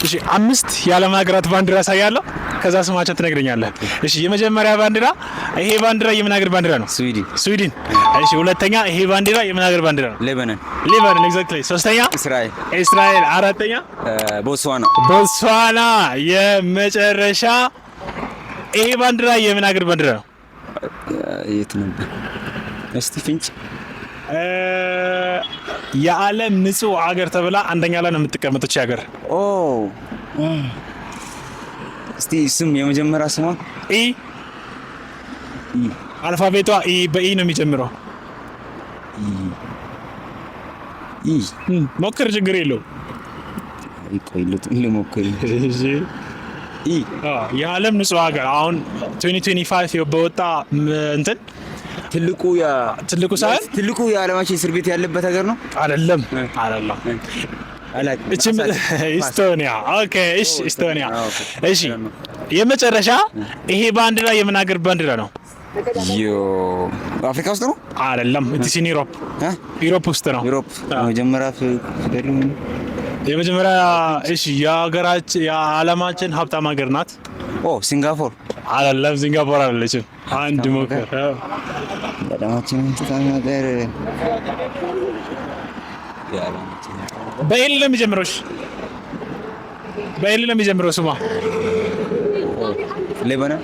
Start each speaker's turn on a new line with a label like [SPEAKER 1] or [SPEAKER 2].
[SPEAKER 1] እሺ 5 የዓለም ሀገራት ባንዲራ ያሳያለሁ። ከዛ ስማቸውን ትነግረኛለህ። እሺ የመጀመሪያ ባንዲራ ይሄ ባንዲራ የምን ሀገር ባንዲራ ነው? ስዊድን። እሺ ሁለተኛ ይሄ ባንዲራ የምን ሀገር ባንዲራ ነው? ሌባኖን ኤግዛክትሊ። ሶስተኛ እስራኤል። አራተኛ ቦትስዋና። የመጨረሻ ይሄ ባንዲራ የምን ሀገር ባንዲራ ነው?
[SPEAKER 2] የት ነበር? እስቲ ፍንጭ።
[SPEAKER 1] የዓለም ንጹህ ሀገር ተብላ አንደኛ ላይ ነው የምትቀመጠው ሀገር።
[SPEAKER 2] እስቲ ስም የመጀመሪያ ስሟ
[SPEAKER 1] ኢ አልፋቤቷ ኢ በኢ ነው የሚጀምረው። ሞክር፣ ችግር የለውም።
[SPEAKER 2] ልሞክር።
[SPEAKER 1] የዓለም ንጹህ ሀገር አሁን 2025 በወጣ እንትን ትልቁ ሳይሆን
[SPEAKER 2] ትልቁ የዓለማችን እስር ቤት ያለበት ሀገር ነው።
[SPEAKER 1] አይደለም። ኢስቶኒያ። ኦኬ እሺ፣ ኢስቶኒያ። እሺ የመጨረሻ ይሄ ባንዲራ የምን ሀገር ባንዲራ ነው?
[SPEAKER 2] አፍሪካ ውስጥ ነው?
[SPEAKER 1] አይደለም። ኢትስ ኢን ዩሮፕ ውስጥ ነው። የመጀመሪያ እሺ፣ የዓለማችን ሀብታም ሀገር ናት።
[SPEAKER 2] ሲንጋፖር።
[SPEAKER 1] አይደለም፣ ሲንጋፖር አይደለችም። አንድ ሞክር።
[SPEAKER 2] የዓለማችን ሀብታም ሀገር
[SPEAKER 1] በኤል ነው የሚጀምረው። እሺ በኤል ነው የሚጀምረው ስሟ።
[SPEAKER 2] ሌባኖን።